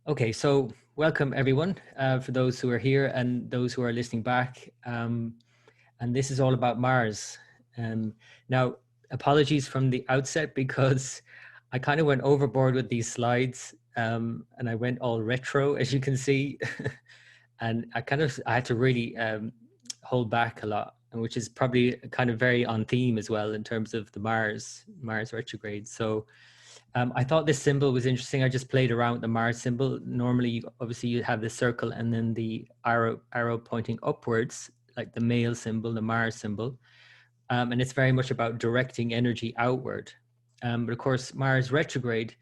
Okay, so welcome everyone, for those who are here and those who are listening back. And this is all about Mars. Um, Now, apologies from the outset because I kind of went overboard with these slides, and I went all retro, as you can see. And I had to really hold back a lot, and which is probably kind of very on theme as well in terms of the Mars retrograde. So I thought this symbol was interesting. I just played around with the Mars symbol. Normally, obviously, you have the circle and then the arrow pointing upwards, like the male symbol, the Mars symbol. And it's very much about directing energy outward. But of course, Mars retrograde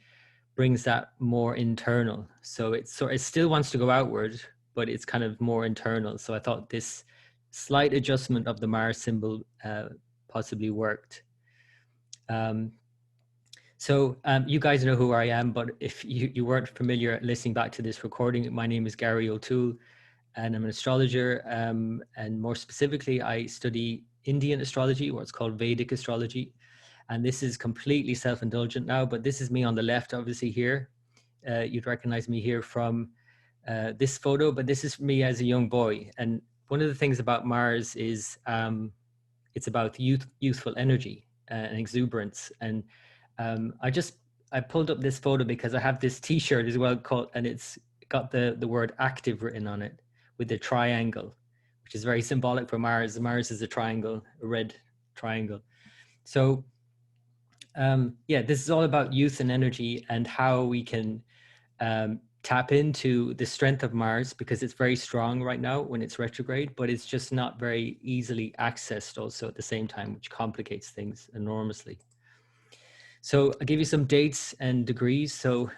brings that more internal. So it still wants to go outward, but it's kind of more internal. So I thought this slight adjustment of the Mars symbol possibly worked. Um, So you guys know who I am, but if you weren't familiar listening back to this recording, my name is Gary O'Toole, and I'm an astrologer. And more specifically, I study Indian astrology, what's called Vedic astrology. And this is completely self-indulgent now, but this is me on the left, obviously here. You'd recognize me here from this photo, but this is me as a young boy. And one of the things about Mars is it's about youthful energy and exuberance. And I pulled up this photo because I have this T-shirt as well called, and it's got the word active written on it with the triangle, which is very symbolic for Mars. Mars is a triangle, a red triangle. So yeah, this is all about youth and energy and how we can tap into the strength of Mars, because it's very strong right now when it's retrograde, but it's just not very easily accessed also at the same time, which complicates things enormously. So I'll give you some dates and degrees. So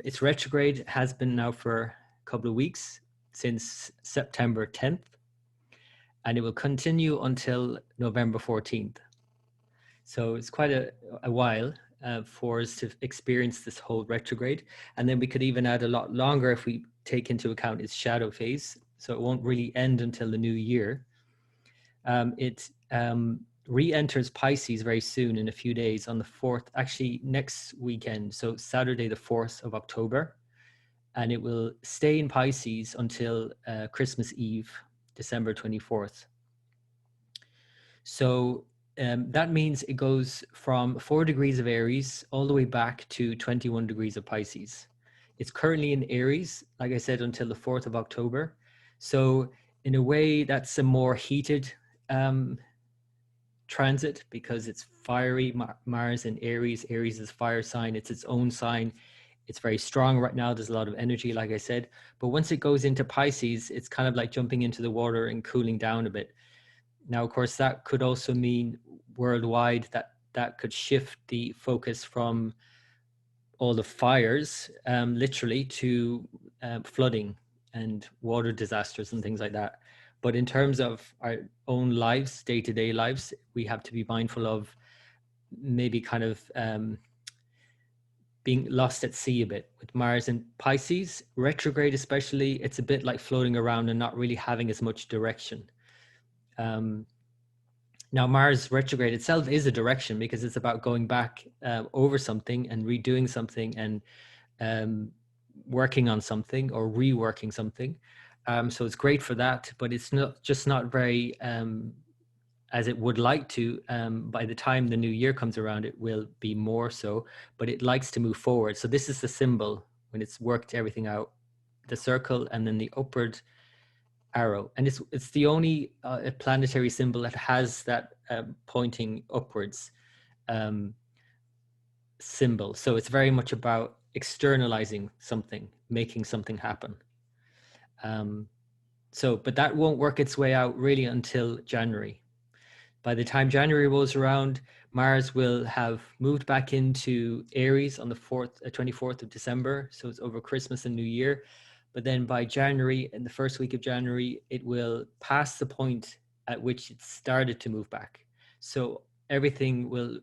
it's retrograde, has been now for a couple of weeks, since September 10th, and it will continue until November 14th. So it's quite a while for us to experience this whole retrograde. And then we could even add a lot longer if we take into account its shadow phase. So it won't really end until the new year. It re-enters Pisces very soon, in a few days, on the 4th, actually next weekend. So Saturday, the 4th of October. And it will stay in Pisces until Christmas Eve, December 24th. So that means it goes from 4 degrees of Aries all the way back to 21 degrees of Pisces. It's currently in Aries, like I said, until the 4th of October. So in a way, that's a more heated transit, because it's fiery. Mars in Aries. Aries is fire sign. It's its own sign. It's very strong right now. There's a lot of energy, like I said. But once it goes into Pisces, it's kind of like jumping into the water and cooling down a bit. Now, of course, that could also mean worldwide that could shift the focus from all the fires, literally, to flooding and water disasters and things like that. But in terms of our own lives, day-to-day lives, we have to be mindful of maybe kind of being lost at sea a bit. With Mars and Pisces, retrograde especially, it's a bit like floating around and not really having as much direction. Now, Mars retrograde itself is a direction, because it's about going back over something and redoing something and working on something or reworking something. So it's great for that, but it's not very as it would like to. By the time the new year comes around, it will be more so, but it likes to move forward. So this is the symbol when it's worked everything out, the circle and then the upward arrow. And it's the only planetary symbol that has that pointing upwards symbol. So it's very much about externalizing something, making something happen. But that won't work its way out really until January. By the time January rolls around, Mars will have moved back into Aries on the 24th of December. So it's over Christmas and New Year. But then by January, in the first week of January, it will pass the point at which it started to move back. So everything will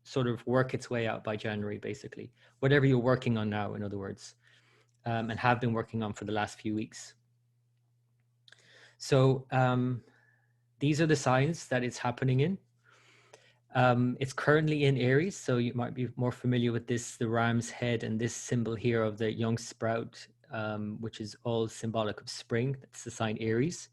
sort of work its way out by January, basically. Whatever you're working on now, in other words, and have been working on for the last few weeks. So these are the signs that it's happening in. It's currently in Aries, so you might be more familiar with this, the ram's head, and this symbol here of the young sprout which is all symbolic of spring. That's the sign Aries.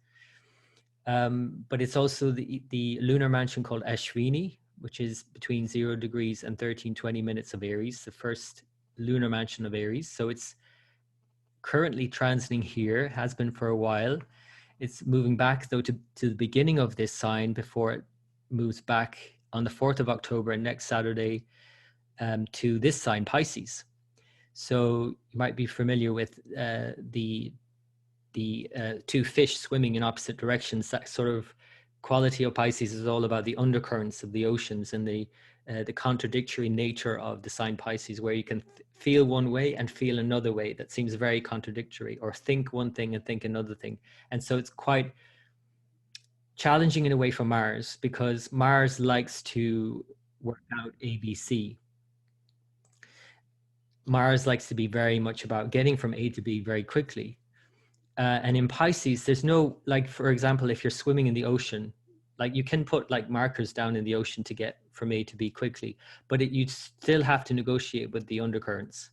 But it's also the lunar mansion called Ashwini, which is between 0 degrees and 1320 minutes of Aries, the first lunar mansion of Aries. So it's currently transiting here, has been for a while. It's moving back though to the beginning of this sign before it moves back on the 4th of October, next Saturday, to this sign, Pisces. So you might be familiar with the two fish swimming in opposite directions. That sort of quality of Pisces is all about the undercurrents of the oceans and the contradictory nature of the sign Pisces, where you can feel one way and feel another way that seems very contradictory, or think one thing and think another thing. And so it's quite challenging in a way for Mars, because Mars likes to work out ABC. Mars likes to be very much about getting from A to B very quickly. And in Pisces, there's no, like, for example, if you're swimming in the ocean, like you can put like markers down in the ocean to get from A to B quickly, but you still have to negotiate with the undercurrents.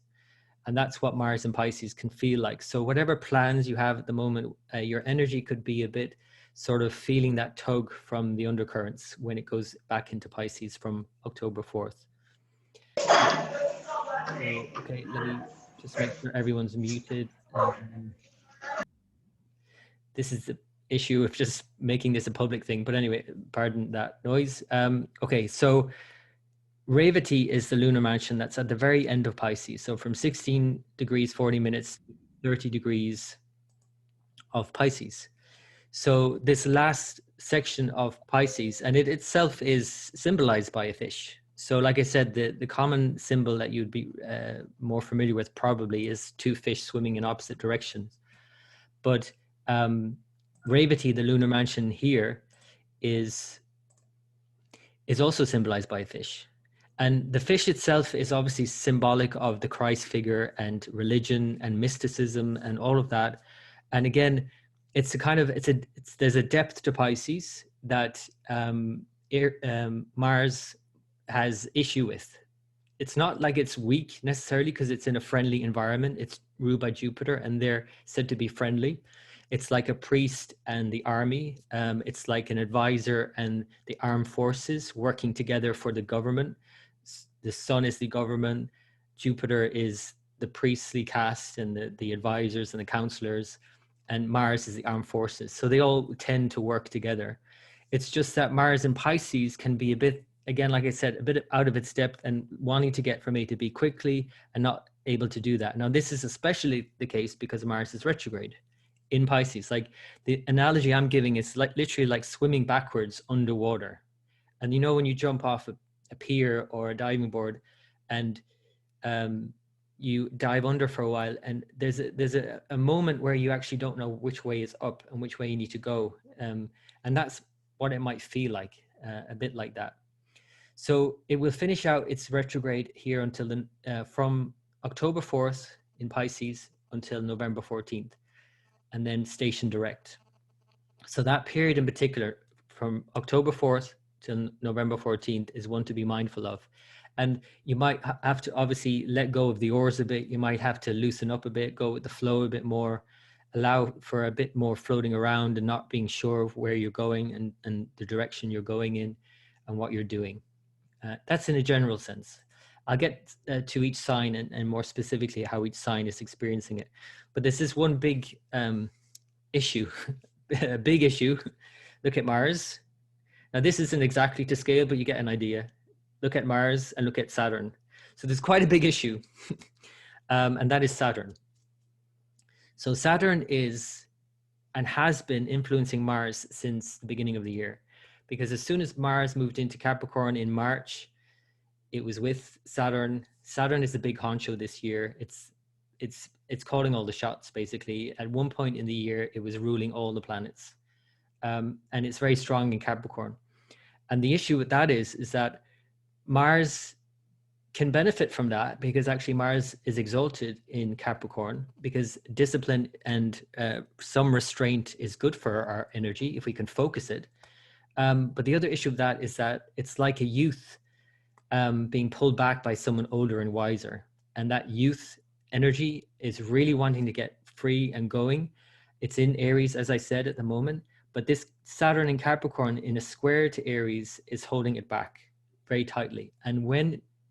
And that's what Mars and Pisces can feel like. So whatever plans you have at the moment, your energy could be a bit sort of feeling that tug from the undercurrents when it goes back into Pisces from October 4th. So, okay, let me just make sure everyone's muted. This is the issue of just making this a public thing. But anyway, pardon that noise. Okay, so Revati is the lunar mansion that's at the very end of Pisces. So from 16 degrees, 40 minutes, 30 degrees of Pisces. So this last section of Pisces, and it itself is symbolized by a fish. So like I said, the common symbol that you'd be more familiar with probably is two fish swimming in opposite directions. But Revati, the lunar mansion here, is also symbolized by a fish. And the fish itself is obviously symbolic of the Christ figure and religion and mysticism and all of that. And again, it's a kind of, there's a depth to Pisces that Mars has issue with. It's not like it's weak necessarily because it's in a friendly environment. It's ruled by Jupiter and they're said to be friendly. It's like a priest and the army. It's like an advisor and the armed forces working together for the government. The sun is the government. Jupiter is the priestly caste and the advisors and the counselors. And Mars is the armed forces. So they all tend to work together. It's just that Mars in Pisces can be a bit, again, like I said, a bit out of its depth and wanting to get from A to B quickly and not able to do that. Now, this is especially the case because Mars is retrograde in Pisces. Like the analogy I'm giving is like literally like swimming backwards underwater. And you know, when you jump off a pier or a diving board and you dive under for a while, and there's a moment where you actually don't know which way is up and which way you need to go. And that's what it might feel like, a bit like that. So it will finish out its retrograde here until from October 4th in Pisces until November 14th, and then station direct. So that period in particular, from October 4th till November 14th, is one to be mindful of. And you might have to obviously let go of the oars a bit. You might have to loosen up a bit, go with the flow a bit more, allow for a bit more floating around and not being sure of where you're going and the direction you're going in and what you're doing. That's in a general sense. I'll get to each sign and more specifically how each sign is experiencing it. But this is one big issue, a big issue. Look at Mars. Now, this isn't exactly to scale, but you get an idea. Look at Mars and look at Saturn. So there's quite a big issue, and that is Saturn. So Saturn is and has been influencing Mars since the beginning of the year, because as soon as Mars moved into Capricorn in March, it was with Saturn. Saturn is the big honcho this year. It's calling all the shots, basically. At one point in the year, it was ruling all the planets. And it's very strong in Capricorn. And the issue with that is that Mars can benefit from that, because actually Mars is exalted in Capricorn, because discipline and some restraint is good for our energy if we can focus it. But the other issue of that is that it's like a youth being pulled back by someone older and wiser. And that youth energy is really wanting to get free and going. It's in Aries, as I said, at the moment, but this Saturn in Capricorn in a square to Aries is holding it back very tightly. And when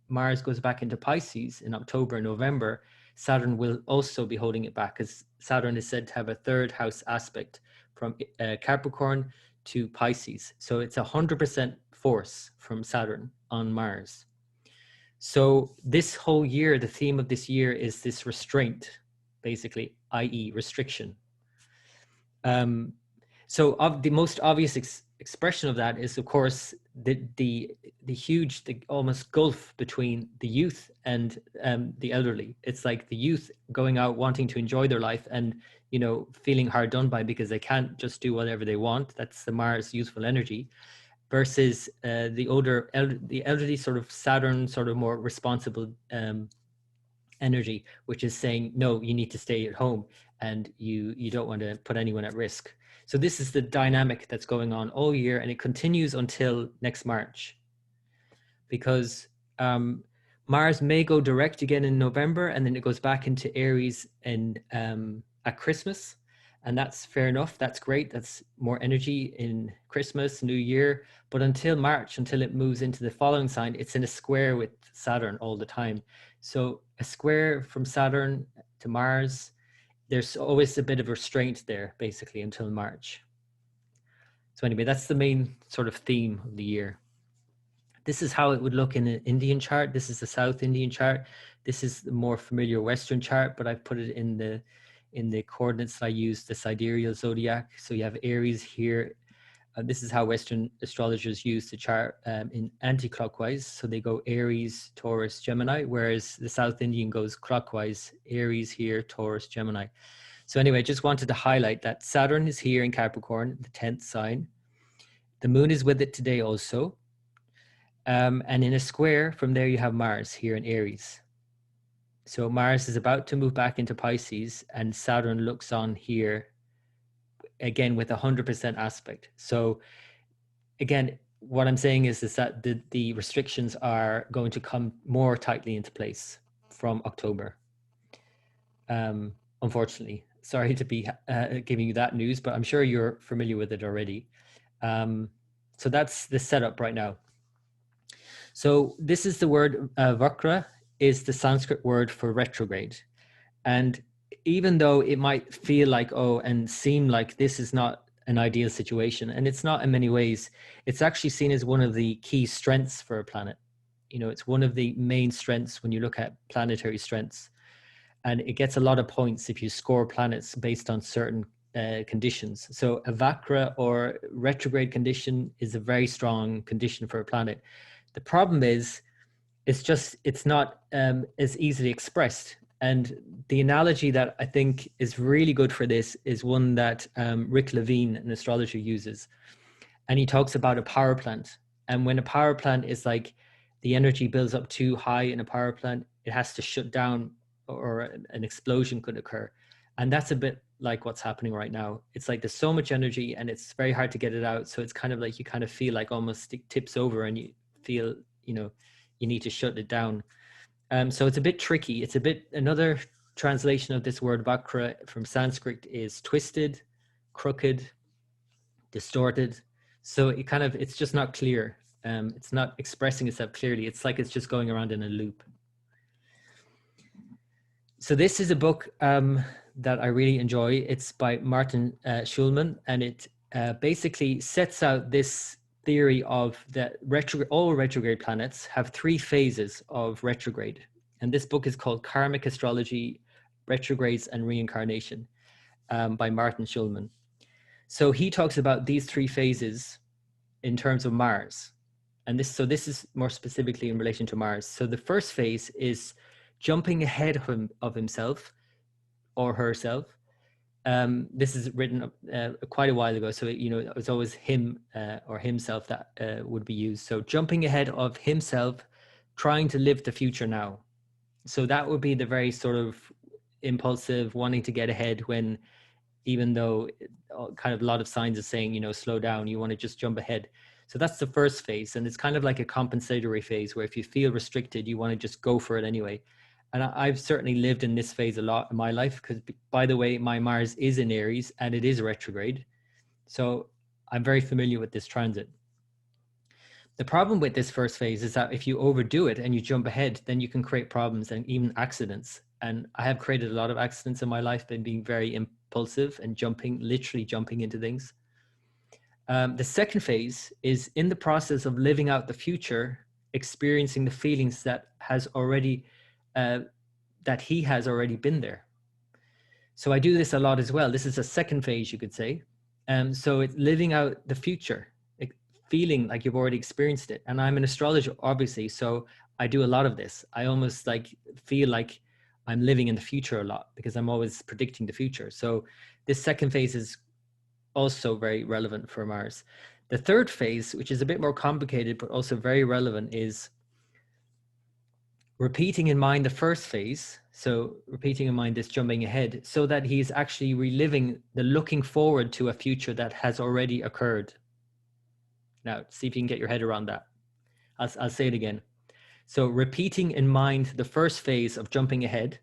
Mars goes back into Pisces in October and November, Saturn will also be holding it back, because Saturn is said to have a third house aspect from Capricorn to Pisces. So it's 100% force from Saturn on Mars. So this whole year, the theme of this year is this restraint, basically, i.e. restriction. So the most obvious expression of that is, of course, the huge, the almost gulf between the youth and the elderly. It's like the youth going out wanting to enjoy their life and, you know, feeling hard done by because they can't just do whatever they want. That's the Mars youthful energy, versus the elderly sort of Saturn, sort of more responsible energy, which is saying, no, you need to stay at home and you don't want to put anyone at risk. So this is the dynamic that's going on all year, and it continues until next March, because Mars may go direct again in November, and then it goes back into Aries at Christmas. And that's fair enough. That's great. That's more energy in Christmas, New Year. But until March, until it moves into the following sign, it's in a square with Saturn all the time. So a square from Saturn to Mars, there's always a bit of restraint there, basically, until March. So anyway, that's the main sort of theme of the year. This is how it would look in an Indian chart. This is the South Indian chart. This is the more familiar Western chart, but I've put it in the coordinates I use, the sidereal zodiac. So you have Aries here. This is how Western astrologers use the chart in anti-clockwise. So they go Aries, Taurus, Gemini, whereas the South Indian goes clockwise, Aries here, Taurus, Gemini. So anyway, I just wanted to highlight that Saturn is here in Capricorn, the 10th sign. The moon is with it today also. And in a square from there, you have Mars here in Aries. So Mars is about to move back into Pisces, and Saturn looks on here again with 100% aspect. So again, what I'm saying is that the restrictions are going to come more tightly into place from October. Unfortunately, sorry to be giving you that news, but I'm sure you're familiar with it already. So that's the setup right now. So this is the word vakra, is the Sanskrit word for retrograde. And even though it might feel like, oh, and seem like this is not an ideal situation, and it's not in many ways, it's actually seen as one of the key strengths for a planet. You know, it's one of the main strengths when you look at planetary strengths. And it gets a lot of points if you score planets based on certain conditions. So a vakra or retrograde condition is a very strong condition for a planet. The problem is, it's not as easily expressed. And the analogy that I think is really good for this is one that Rick Levine, an astrologer, uses. And he talks about a power plant. And when a power plant is like, the energy builds up too high in a power plant, it has to shut down, or an explosion could occur. And that's a bit like what's happening right now. It's like there's so much energy and it's very hard to get it out. So it's kind of like you kind of feel like almost it tips over and you feel, you know, you need to shut it down. So it's a bit tricky. It's a bit, another translation of this word vakra from Sanskrit is twisted, crooked, distorted. So it kind of, it's just not clear. It's not expressing itself clearly. It's like it's just going around in a loop. So this is a book that I really enjoy. It's by Martin Schulman, and it basically sets out this theory of that all retrograde planets have 3 phases of retrograde. And this book is called Karmic Astrology, Retrogrades and Reincarnation by Martin Schulman. So he talks about these 3 phases in terms of Mars. And this is more specifically in relation to Mars. So the first phase is jumping ahead of himself or herself. This is written quite a while ago, so you know, it was always him or himself that would be used. So jumping ahead of himself, trying to live the future now. So that would be the very sort of impulsive, wanting to get ahead, when even though kind of a lot of signs are saying, you know, slow down, you want to just jump ahead. So that's the first phase, and it's kind of like a compensatory phase where if you feel restricted, you want to just go for it anyway. And I've certainly lived in this phase a lot in my life because, by the way, my Mars is in Aries and it is retrograde. So I'm very familiar with this transit. The problem with this first phase is that if you overdo it and you jump ahead, then you can create problems and even accidents. And I have created a lot of accidents in my life by being very impulsive and literally jumping into things. The second phase is in the process of living out the future, experiencing the feelings that he has already been there. So I do this a lot as well. This is a second phase, you could say. So it's living out the future, feeling like you've already experienced it. And I'm an astrologer, obviously, so I do a lot of this. I almost like feel like I'm living in the future a lot because I'm always predicting the future. So this second phase is also very relevant for Mars. The third phase, which is a bit more complicated but also very relevant, is repeating in mind the first phase. So repeating in mind this jumping ahead, so that he's actually reliving the looking forward to a future that has already occurred. Now, see if you can get your head around that. I'll say it again. So repeating in mind the first phase of jumping ahead,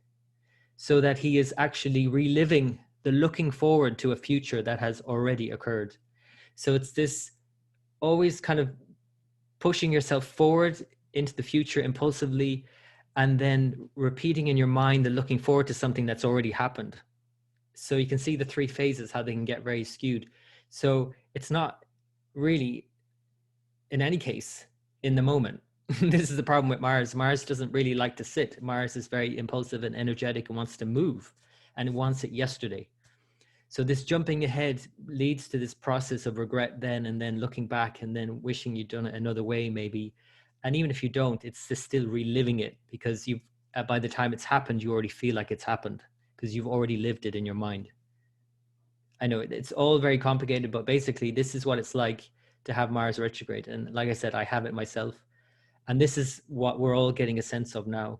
so that he is actually reliving the looking forward to a future that has already occurred. So it's this always kind of pushing yourself forward into the future impulsively, and then repeating in your mind the looking forward to something that's already happened. So you can see the three phases, how they can get very skewed. So it's not really, in any case, in the moment. This is the problem with Mars. Mars doesn't really like to sit. Mars is very impulsive and energetic and wants to move, and it wants it yesterday. So this jumping ahead leads to this process of regret then, and then looking back and then wishing you'd done it another way maybe. And even if you don't, it's just still reliving it, because you've by the time it's happened, you already feel like it's happened because you've already lived it in your mind. I know it's all very complicated, but basically this is what it's like to have Mars retrograde. And like I said, I have it myself. And this is what we're all getting a sense of now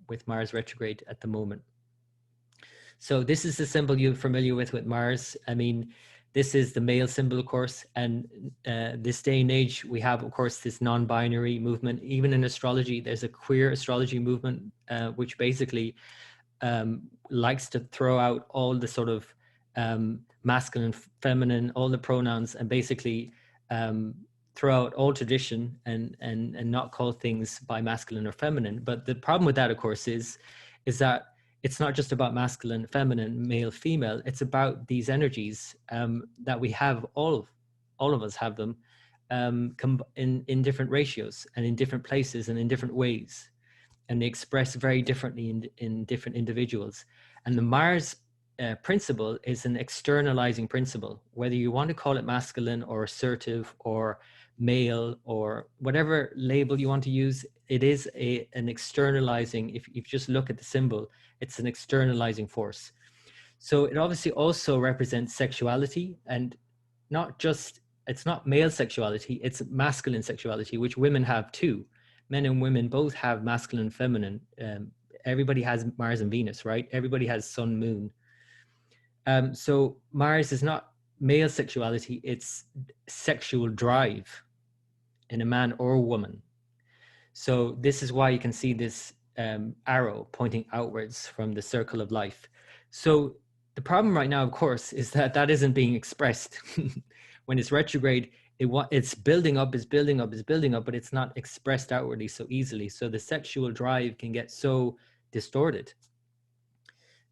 with Mars retrograde at the moment. So this is the symbol you're familiar with Mars. I mean, this is the male symbol, of course. And this day and age, we have, of course, this non-binary movement. Even in astrology, there's a queer astrology movement, which basically likes to throw out all the sort of masculine, feminine, all the pronouns, and basically throw out all tradition and not call things by masculine or feminine. But the problem with that, of course, is that it's not just about masculine, feminine, male, female. It's about these energies that we have. All of us have them in different ratios and in different places and in different ways, and they express very differently in different individuals. And the Mars principle is an externalizing principle, whether you want to call it masculine or assertive or male or whatever label you want to use. It is an externalizing. If you just look at the symbol, it's an externalizing force. So it obviously also represents sexuality, and it's not male sexuality, it's masculine sexuality, which women have too. Men and women both have masculine and feminine. Everybody has Mars and Venus, right? Everybody has sun, moon. So Mars is not male sexuality, it's sexual drive in a man or a woman. So this is why you can see this arrow pointing outwards from the circle of life. So the problem right now, of course, is that isn't being expressed. When it's retrograde, it's building up, but it's not expressed outwardly so easily. So the sexual drive can get so distorted.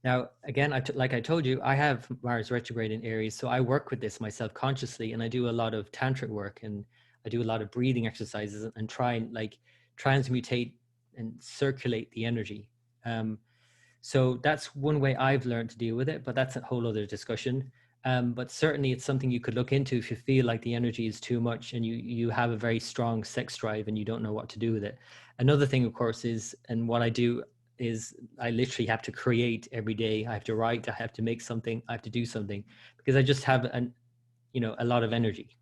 Now, again, like I told you, I have Mars retrograde in Aries, so I work with this myself consciously, and I do a lot of tantric work, and I do a lot of breathing exercises and try and like transmutate and circulate the energy. So that's one way I've learned to deal with it, but that's a whole other discussion. But certainly it's something you could look into if you feel like the energy is too much and you have a very strong sex drive and you don't know what to do with it. Another thing, of course, is, and what I do is I literally have to create every day. I have to write, I have to make something, I have to do something, because I just have a lot of energy.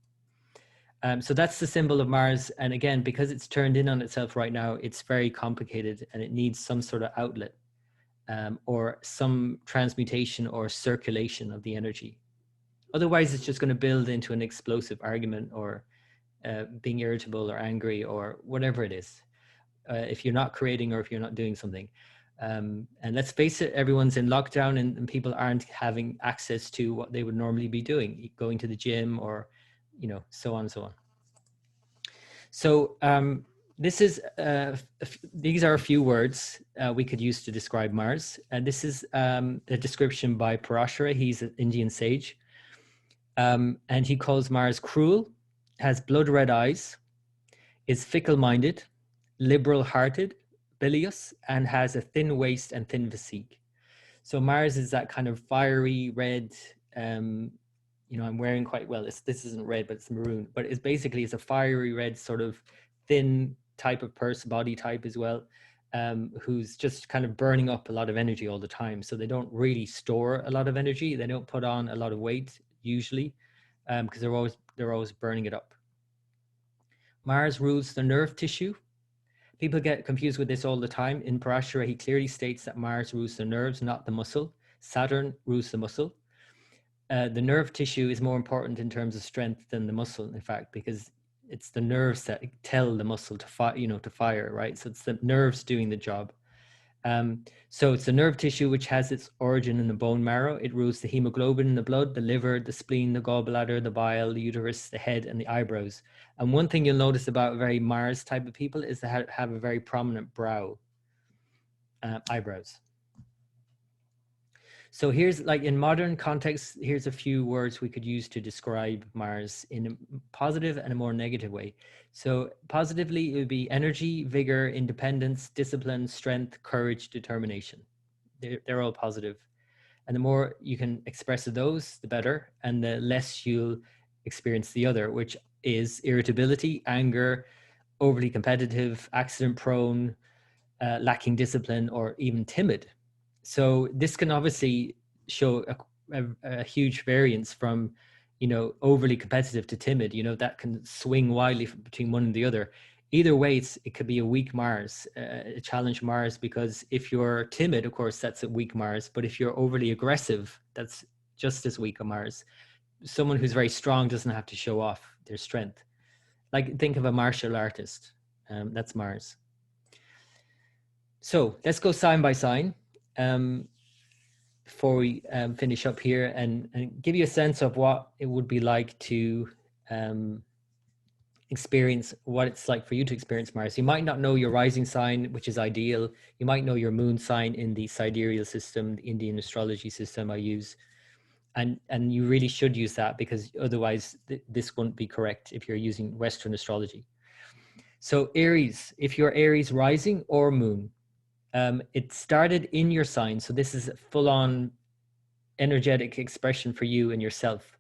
So that's the symbol of Mars. And again, because it's turned in on itself right now, it's very complicated and it needs some sort of outlet or some transmutation or circulation of the energy. Otherwise, it's just going to build into an explosive argument or being irritable or angry or whatever it is. if you're not creating or if you're not doing something. And let's face it, everyone's in lockdown and people aren't having access to what they would normally be doing, going to the gym or, you know, so on and so on. So this is, these are a few words we could use to describe Mars. And this is a description by Parashara. He's an Indian sage. And he calls Mars cruel, has blood red eyes, is fickle-minded, liberal-hearted, bilious, and has a thin waist and thin physique. So Mars is that kind of fiery red, you know, I'm wearing quite well. This isn't red, but it's maroon. But it's basically, it's a fiery red sort of thin type of person, body type as well, who's just kind of burning up a lot of energy all the time. So they don't really store a lot of energy. They don't put on a lot of weight usually, because they're always burning it up. Mars rules the nerve tissue. People get confused with this all the time. In Parashara, he clearly states that Mars rules the nerves, not the muscle. Saturn rules the muscle. The nerve tissue is more important in terms of strength than the muscle, in fact, because it's the nerves that tell the muscle to fire, you know, to fire, right? So it's the nerves doing the job. So it's the nerve tissue which has its origin in the bone marrow. It rules the hemoglobin in the blood, the liver, the spleen, the gallbladder, the bile, the uterus, the head, and the eyebrows. And one thing you'll notice about very Mars type of people is they have a very prominent brow, eyebrows. So here's, like, in modern context, here's a few words we could use to describe Mars in a positive and a more negative way. So positively, it would be energy, vigor, independence, discipline, strength, courage, determination. They're all positive. And the more you can express of those, the better. And the less you'll experience the other, which is irritability, anger, overly competitive, accident prone, lacking discipline, or even timid. So this can obviously show a huge variance from, you know, overly competitive to timid. You know, that can swing wildly between one and the other. Either way, it could be a weak Mars, a challenge Mars, because if you're timid, of course, that's a weak Mars. But if you're overly aggressive, that's just as weak a Mars. Someone who's very strong doesn't have to show off their strength. Like, think of a martial artist. That's Mars. So let's go sign by sign. Before we finish up here and give you a sense of what it would be like to experience, what it's like for you to experience Mars. You might not know your rising sign, which is ideal. You might know your moon sign in the sidereal system, the Indian astrology system I use. And you really should use that, because otherwise this won't be correct if you're using Western astrology. So Aries, if you're Aries rising or moon, it started in your sign. So this is a full-on energetic expression for you and yourself.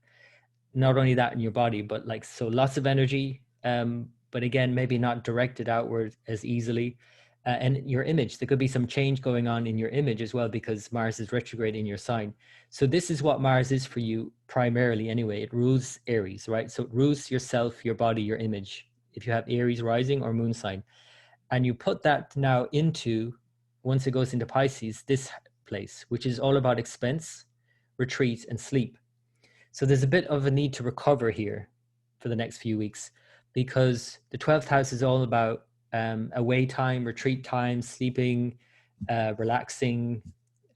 Not only that in your body, but like, so lots of energy, but again, maybe not directed outward as easily. And your image, there could be some change going on in your image as well, because Mars is retrograde in your sign. So this is what Mars is for you primarily anyway. It rules Aries, right? So it rules yourself, your body, your image, if you have Aries rising or moon sign. And you put that now into, once it goes into Pisces, this place, which is all about expense, retreat, and sleep. So there's a bit of a need to recover here for the next few weeks, because the 12th house is all about away time, retreat time, sleeping, relaxing,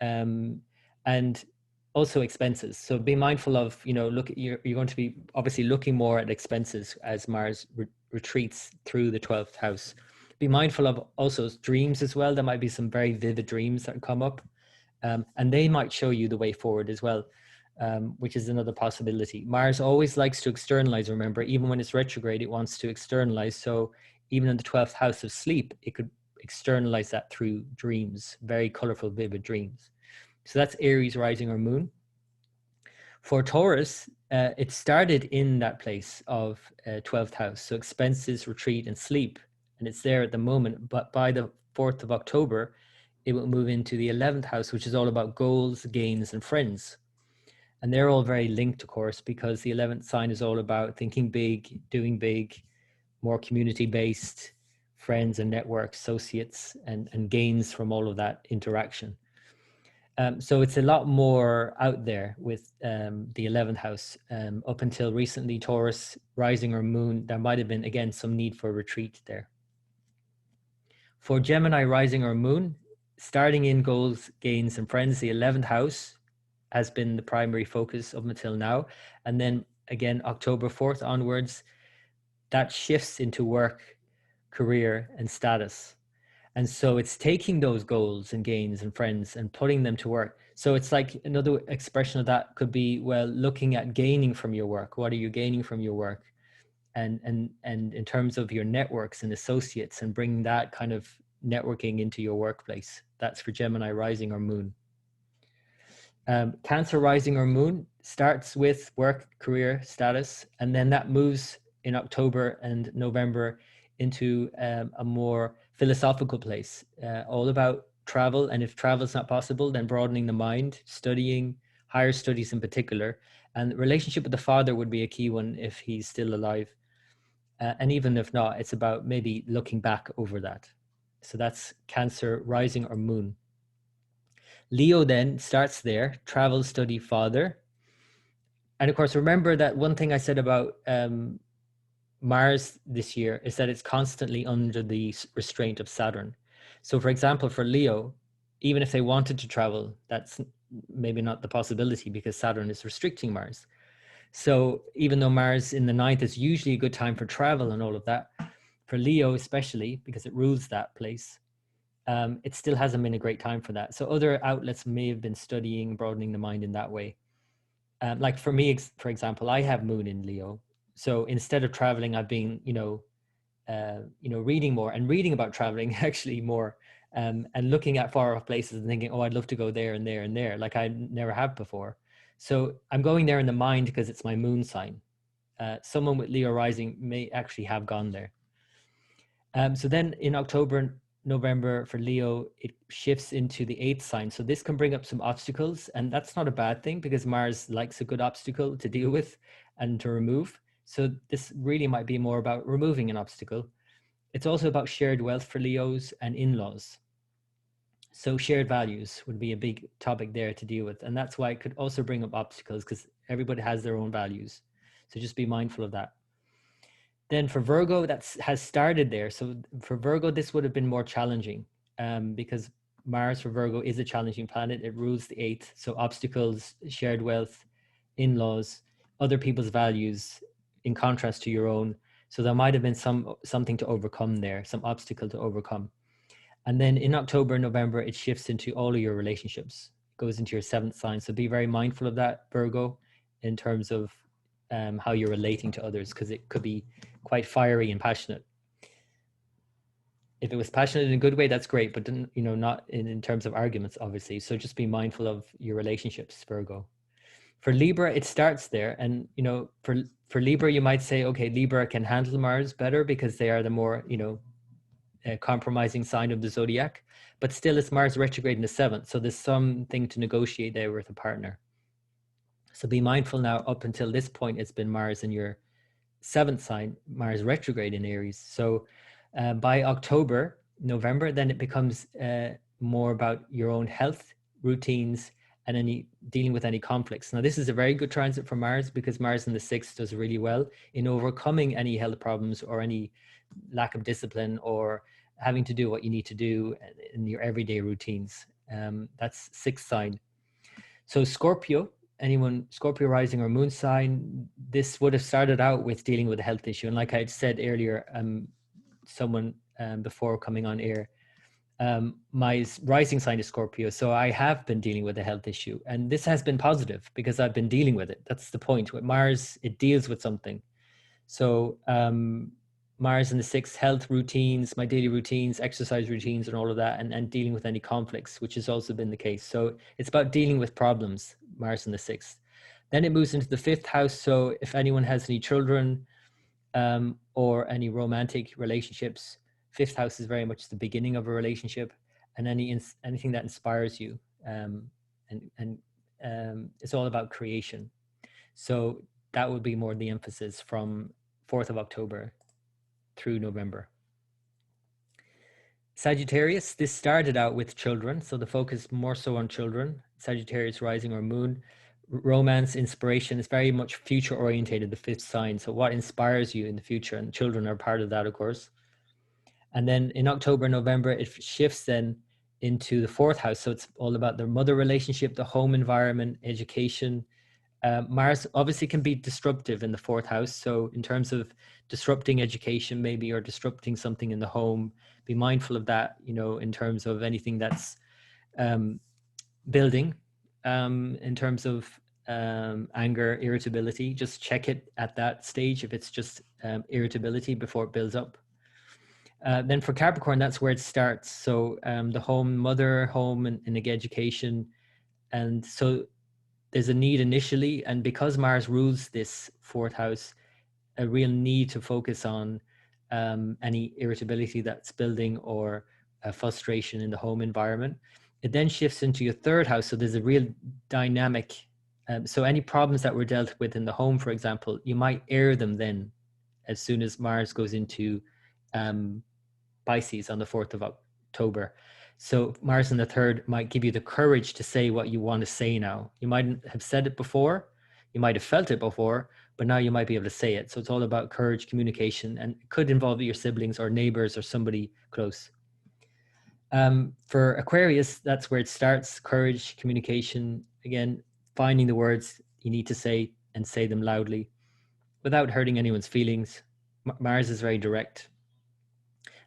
and also expenses. So be mindful of, you know, you're going to be obviously looking more at expenses as Mars retreats through the 12th house. Be mindful of also dreams as well. There might be some very vivid dreams that come up, and they might show you the way forward as well, which is another possibility. Mars always likes to externalize, remember, even when it's retrograde, it wants to externalize. So even in the 12th house of sleep, it could externalize that through dreams, very colorful, vivid dreams. So that's Aries rising or moon. For Taurus, it started in that place of 12th house, so expenses, retreat, and sleep. And it's there at the moment, but by the 4th of October, it will move into the 11th house, which is all about goals, gains, and friends. And they're all very linked, of course, because the 11th sign is all about thinking big, doing big, more community-based, friends and network, associates, and gains from all of that interaction. So it's a lot more out there with the 11th house. Up until recently, Taurus, rising or moon, there might have been, again, some need for retreat there. For Gemini rising or moon, starting in goals, gains, and friends, the 11th house has been the primary focus up until now. And then again, October 4th onwards, that shifts into work, career, and status. And so it's taking those goals and gains and friends and putting them to work. So it's like another expression of that could be, well, looking at gaining from your work. What are you gaining from your work? And in terms of your networks and associates, and bringing that kind of networking into your workplace. That's for Gemini rising or moon. Cancer rising or moon starts with work, career, status, and then that moves in October and November into a more philosophical place, all about travel. And if travel is not possible, then broadening the mind, studying, higher studies in particular. And relationship with the father would be a key one if he's still alive. And even if not, it's about maybe looking back over that. So that's Cancer rising or moon. Leo then starts there, travel, study, father. And of course, remember that one thing I said about Mars this year is that it's constantly under the restraint of Saturn. So for example, for Leo, even if they wanted to travel, that's maybe not the possibility because Saturn is restricting Mars. So even though Mars in the 9th is usually a good time for travel and all of that, for Leo especially, because it rules that place, it still hasn't been a great time for that. So other outlets may have been studying, broadening the mind in that way. Like for me, for example, I have Moon in Leo. So instead of traveling, I've been, reading more and reading about traveling actually more, and looking at far off places and thinking, oh, I'd love to go there and there and there, like I never have before. So I'm going there in the mind because it's my moon sign. Someone with Leo rising may actually have gone there. So then in October, November for Leo, it shifts into the 8th sign. So this can bring up some obstacles, and that's not a bad thing because Mars likes a good obstacle to deal with and to remove. So this really might be more about removing an obstacle. It's also about shared wealth for Leos and in-laws. So shared values would be a big topic there to deal with. And that's why it could also bring up obstacles because everybody has their own values. So just be mindful of that. Then for Virgo, that has started there. So for Virgo, this would have been more challenging because Mars for Virgo is a challenging planet. It rules the 8th. So obstacles, shared wealth, in-laws, other people's values in contrast to your own. So there might have been something to overcome there, some obstacle to overcome. And then in October, November, it shifts into all of your relationships, goes into your 7th sign. So be very mindful of that, Virgo, in terms of how you're relating to others, because it could be quite fiery and passionate. If it was passionate in a good way, that's great, but not in terms of arguments, obviously. So just be mindful of your relationships, Virgo. For Libra, it starts there. And, for Libra, you might say, okay, Libra can handle Mars better because they are the more, compromising sign of the zodiac, but still it's Mars retrograde in the 7th. So there's something to negotiate there with a partner. So be mindful now, up until this point, it's been Mars in your 7th sign, Mars retrograde in Aries. So by October, November, then it becomes more about your own health, routines, and dealing with any conflicts. Now, this is a very good transit for Mars because Mars in the 6th does really well in overcoming any health problems or any lack of discipline or having to do what you need to do in your everyday routines. That's 6th sign. So Scorpio, Scorpio rising or moon sign, this would have started out with dealing with a health issue. And like I had said earlier, someone before coming on air, my rising sign is Scorpio. So I have been dealing with a health issue. And this has been positive because I've been dealing with it. That's the point. With Mars, it deals with something. So Mars in the 6th, health routines, my daily routines, exercise routines, and all of that, and dealing with any conflicts, which has also been the case. So it's about dealing with problems, Mars in the 6th. Then it moves into the 5th house. So if anyone has any children or any romantic relationships, 5th house is very much the beginning of a relationship, and anything that inspires you. And it's all about creation. So that would be more the emphasis from 4th of October through November. Sagittarius, this started out with children, so the focus more so on children. Sagittarius rising or moon, romance, inspiration is very much future orientated, the 5th sign. So what inspires you in the future, and children are part of that, of course. And then in October, November, it shifts then into the fourth house. So it's all about the mother relationship, the home environment, education. Mars obviously can be disruptive in the fourth house. So in terms of disrupting education, maybe, or disrupting something in the home, be mindful of that, in terms of anything that's building, in terms of anger, irritability. Just check it at that stage if it's just irritability before it builds up. Then for Capricorn, that's where it starts. So the home, mother, home, and education. And so there's a need initially, and because Mars rules this fourth house, a real need to focus on any irritability that's building or frustration in the home environment. It then shifts into your third house. So there's a real dynamic. So any problems that were dealt with in the home, for example, you might air them then as soon as Mars goes into Pisces on the 4th of October. So Mars in the third might give you the courage to say what you want to say now. You might have said it before, you might have felt it before, but now you might be able to say it. So it's all about courage, communication, and it could involve your siblings or neighbors or somebody close. For Aquarius, that's where it starts: courage, communication. Again, finding the words you need to say and say them loudly without hurting anyone's feelings. Mars is very direct.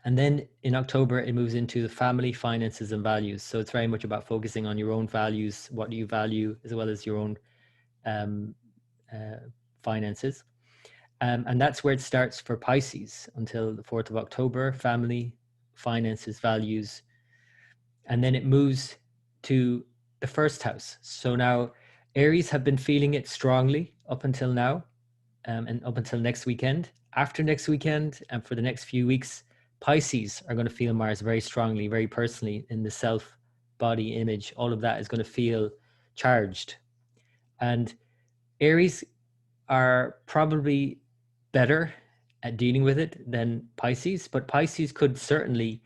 And then in October, it moves into the family, finances, and values. So it's very much about focusing on your own values, what do you value, as well as your own finances. And that's where it starts for Pisces until the 4th of October: family, finances, values. And then it moves to the first house. So now Aries have been feeling it strongly up until now, and up until next weekend. After next weekend and for the next few weeks, Pisces are going to feel Mars very strongly, very personally, in the self, body, image. All of that is going to feel charged. And Aries are probably better at dealing with it than Pisces, but Pisces could certainly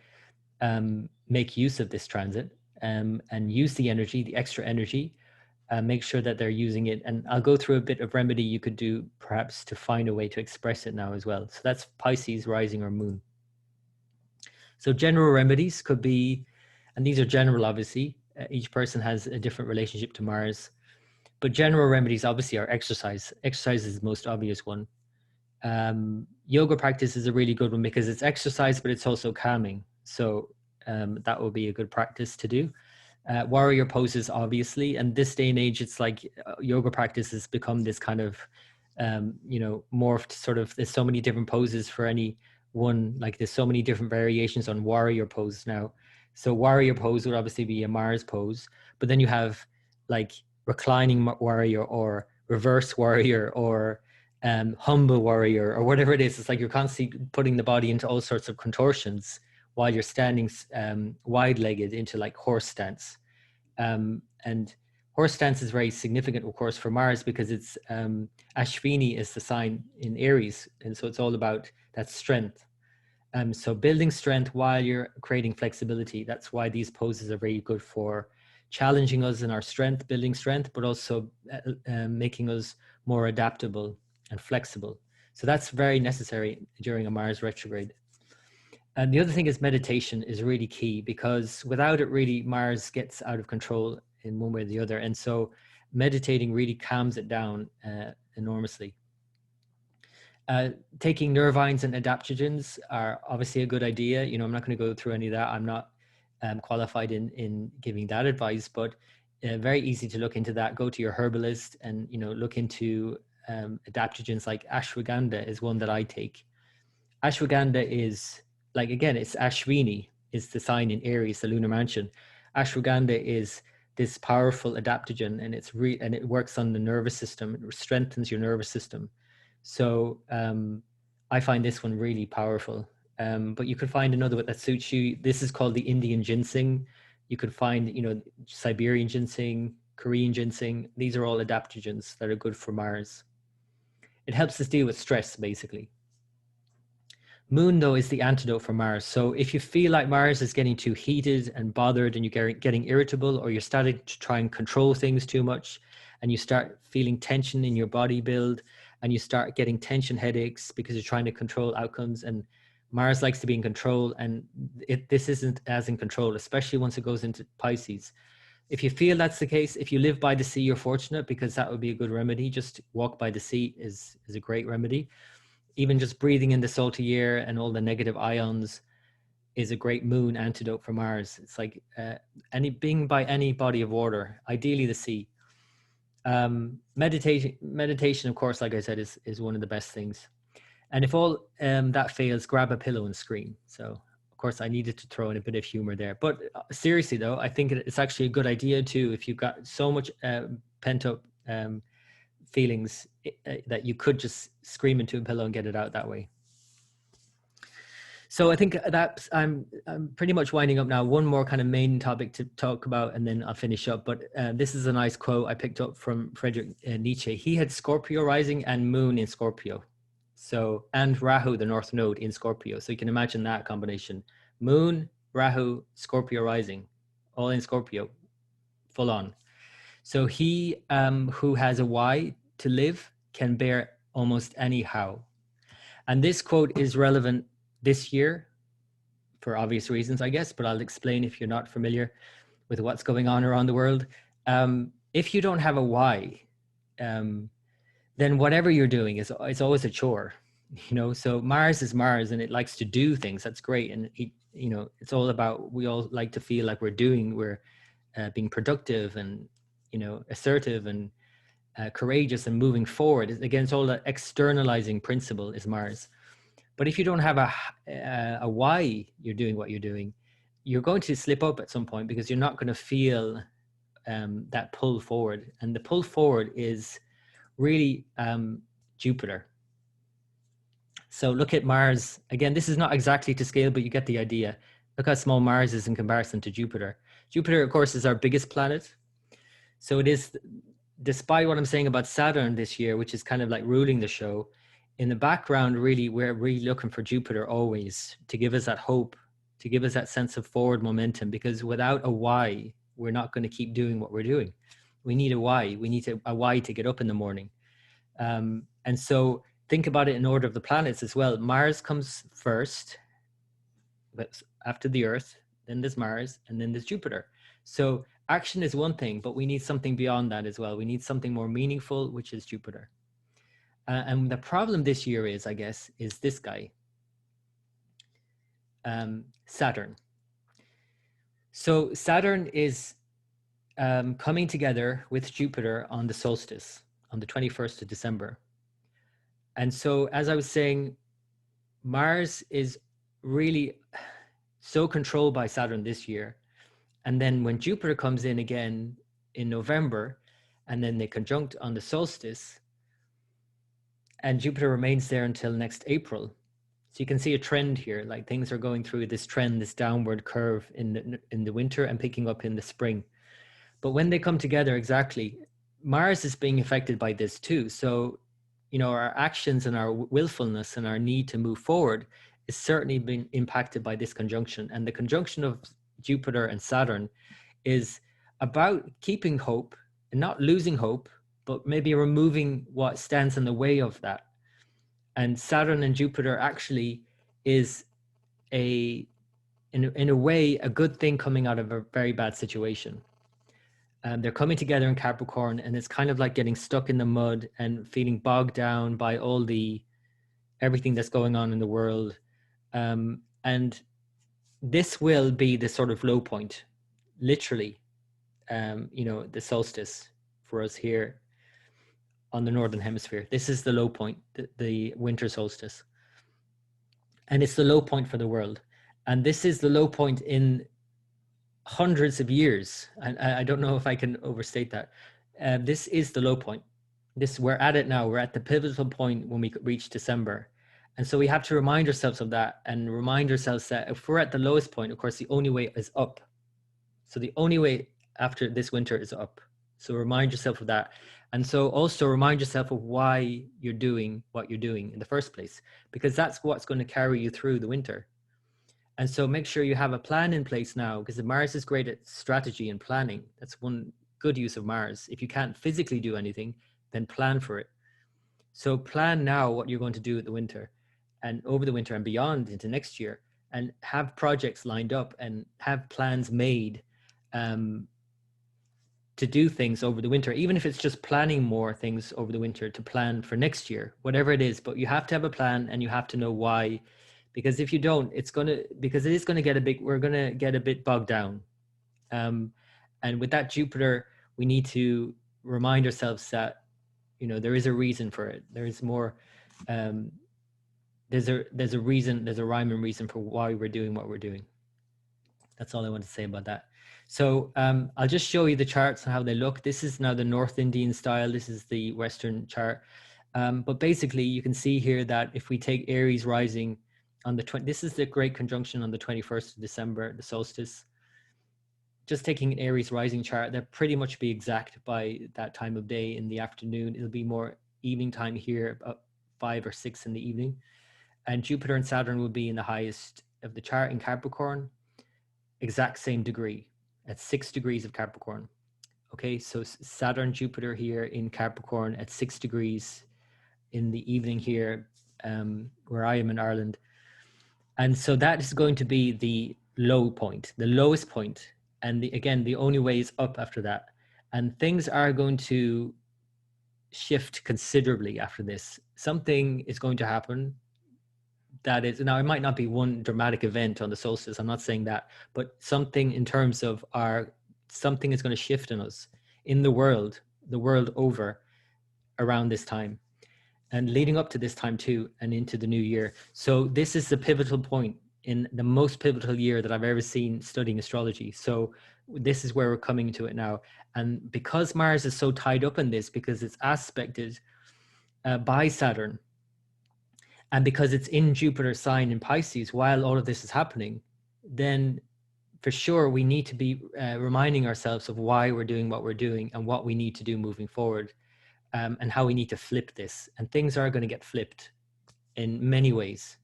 make use of this transit and use the energy, the extra energy, make sure that they're using it. And I'll go through a bit of remedy you could do perhaps to find a way to express it now as well. So that's Pisces, rising, or moon. So general remedies could be, and these are general, obviously, each person has a different relationship to Mars, but general remedies obviously are exercise. Exercise is the most obvious one. Yoga practice is a really good one because it's exercise, but it's also calming. So that will be a good practice to do. Warrior poses, obviously, and this day and age, it's like yoga practice has become this kind of, morphed sort of. There's so many different poses for any one. Like there's so many different variations on warrior pose now. So warrior pose would obviously be a Mars pose, but then you have like reclining warrior or reverse warrior or humble warrior or whatever it is. It's like you're constantly putting the body into all sorts of contortions while you're standing wide-legged into like horse stance. And horse stance is very significant, of course, for Mars because it's Ashvini is the sign in Aries. And so it's all about that strength. So building strength while you're creating flexibility. That's why these poses are very good for challenging us in our strength, building strength, but also making us more adaptable and flexible. So that's very necessary during a Mars retrograde. And the other thing is meditation is really key because without it, really, Mars gets out of control in one way or the other. And so meditating really calms it down enormously. Taking nervines and adaptogens are obviously a good idea. I'm not going to go through any of that. I'm not qualified in giving that advice, but very easy to look into that. Go to your herbalist and, look into adaptogens like ashwagandha is one that I take. Ashwagandha is like, again, it's Ashvini, is the sign in Aries, the lunar mansion. Ashwagandha is this powerful adaptogen, and and it works on the nervous system. It strengthens your nervous system. So I find this one really powerful. But you could find another one that suits you. This is called the Indian ginseng. You could find, Siberian ginseng, Korean ginseng. These are all adaptogens that are good for Mars. It helps us deal with stress, basically. Moon, though, is the antidote for Mars. So if you feel like Mars is getting too heated and bothered and you're getting irritable, or you're starting to try and control things too much, and you start feeling tension in your body build, and you start getting tension headaches because you're trying to control outcomes, and Mars likes to be in control, and this isn't as in control, especially once it goes into Pisces. If you feel that's the case, if you live by the sea, you're fortunate, because that would be a good remedy. Just walk by the sea is a great remedy. Even just breathing in the salty air and all the negative ions is a great moon antidote for Mars. It's like being by any body of water, ideally the sea. Meditation, of course, like I said, is one of the best things. And if all that fails, grab a pillow and scream. So, of course, I needed to throw in a bit of humor there. But seriously, though, I think it's actually a good idea, too, if you've got so much pent-up feelings that you could just scream into a pillow and get it out that way. So I think that I'm pretty much winding up now. One more kind of main topic to talk about, and then I'll finish up. But this is a nice quote I picked up from Friedrich Nietzsche. He had Scorpio rising and moon in Scorpio. So, and Rahu, the North Node, in Scorpio. So you can imagine that combination. Moon, Rahu, Scorpio rising, all in Scorpio, full on. So he who has a why to live can bear almost any how. And this quote is relevant this year for obvious reasons, I guess, but I'll explain if you're not familiar with what's going on around the world. If you don't have a why, then whatever you're doing is always a chore, you know. So Mars is Mars, and it likes to do things. That's great, and it's all about, we all like to feel like we're being productive and assertive and courageous and moving forward. Against all the externalizing principle is Mars. But if you don't have a why you're doing what you're doing, you're going to slip up at some point, because you're not going to feel that pull forward. And the pull forward is really Jupiter. So look at Mars. Again, this is not exactly to scale, but you get the idea. Look how small Mars is in comparison to Jupiter. Jupiter, of course, is our biggest planet. So it is, despite what I'm saying about Saturn this year, which is kind of like ruling the show, in the background, really, we're really looking for Jupiter always to give us that hope, to give us that sense of forward momentum, because without a why, we're not going to keep doing what we're doing. We need a why. We need a why to get up in the morning. And so think about it in order of the planets as well. Mars comes first, but after the Earth, then there's Mars, and then there's Jupiter. So action is one thing, but we need something beyond that as well. We need something more meaningful, which is Jupiter. And the problem this year is, I guess, is this guy, Saturn. So Saturn is coming together with Jupiter on the solstice, on the 21st of December. And so, as I was saying, Mars is really so controlled by Saturn this year. And then when Jupiter comes in again in November, and then they conjunct on the solstice, and Jupiter remains there until next April. So you can see a trend here, like things are going through this trend, this downward curve in the winter and picking up in the spring. But when they come together, exactly, Mars is being affected by this too. So, our actions and our willfulness and our need to move forward is certainly being impacted by this conjunction. And the conjunction of Jupiter and Saturn is about keeping hope and not losing hope, but maybe removing what stands in the way of that. And Saturn and Jupiter actually is in a way, a good thing coming out of a very bad situation. They're coming together in Capricorn, and it's kind of like getting stuck in the mud and feeling bogged down by everything that's going on in the world. And this will be the sort of low point, literally, the solstice for us here on the Northern Hemisphere. This is the low point, the winter solstice. And it's the low point for the world. And this is the low point in hundreds of years. And I don't know if I can overstate that. This is the low point. We're at it now. We're at the pivotal point when we reach December. And so we have to remind ourselves of that, and remind ourselves that if we're at the lowest point, of course, the only way is up. So the only way after this winter is up. So remind yourself of that. And so also remind yourself of why you're doing what you're doing in the first place, because that's what's going to carry you through the winter. And so make sure you have a plan in place now, because Mars is great at strategy and planning. That's one good use of Mars. If you can't physically do anything, then plan for it. So plan now what you're going to do at the winter. and over the winter and beyond into next year, and have projects lined up and have plans made to do things over the winter, even if it's just planning more things over the winter to plan for next year, whatever it is. But you have to have a plan, and you have to know why, because if you don't, because it is going to get we're going to get a bit bogged down. And with that Jupiter, we need to remind ourselves that, there is a reason for it. There is more, there's a reason, there's a rhyme and reason for why we're doing what we're doing. That's all I want to say about that. So I'll just show you the charts and how they look. This is now the North Indian style. This is the Western chart. But basically, you can see here that if we take Aries rising on this is the great conjunction on the 21st of December, the solstice. Just taking an Aries rising chart, they'll pretty much be exact by that time of day in the afternoon. It'll be more evening time here, about 5 or 6 in the evening. And Jupiter and Saturn will be in the highest of the chart in Capricorn, exact same degree at 6 degrees of Capricorn. Okay, so Saturn Jupiter here in Capricorn at 6 degrees in the evening here, where I am in Ireland. And so that is going to be the low point, the lowest point. And again, the only way is up after that. And things are going to shift considerably after this. Something is going to happen. That is, now it might not be one dramatic event on the solstice, I'm not saying that, but something in terms of something is going to shift in us, in the world over, around this time, and leading up to this time too, and into the new year. So this is the pivotal point in the most pivotal year that I've ever seen studying astrology. So this is where we're coming to it now. And because Mars is so tied up in this, because it's aspected by Saturn, and because it's in Jupiter's sign in Pisces while all of this is happening, then for sure we need to be reminding ourselves of why we're doing what we're doing and what we need to do moving forward, and how we need to flip this. And things are going to get flipped in many ways.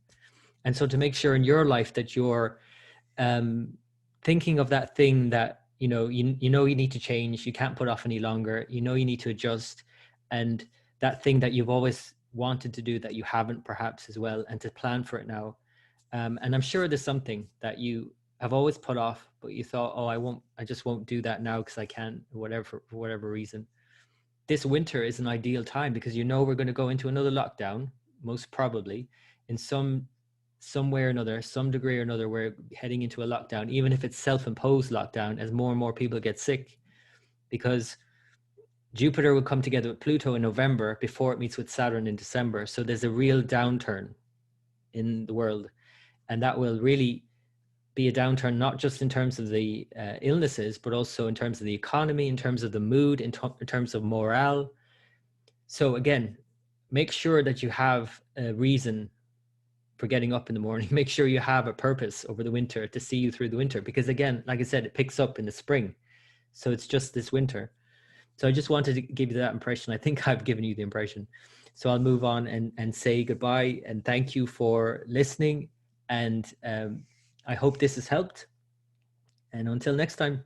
And so to make sure in your life that you're thinking of that thing that, you need to change, you can't put off any longer, you need to adjust, and that thing that you've always wanted to do that you haven't perhaps as well, and to plan for it now. And I'm sure there's something that you have always put off, but you thought, I just won't do that now because I can't, for whatever reason. This winter is an ideal time because we're going to go into another lockdown, most probably, in some way or another, some degree or another. We're heading into a lockdown, even if it's self-imposed lockdown, as more and more people get sick, because Jupiter will come together with Pluto in November before it meets with Saturn in December. So there's a real downturn in the world. And that will really be a downturn, not just in terms of the illnesses, but also in terms of the economy, in terms of the mood, in terms of morale. So again, make sure that you have a reason for getting up in the morning. Make sure you have a purpose over the winter to see you through the winter. Because again, like I said, it picks up in the spring. So it's just this winter. So I just wanted to give you that impression. I think I've given you the impression. So I'll move on and say goodbye and thank you for listening. And I hope this has helped. And until next time.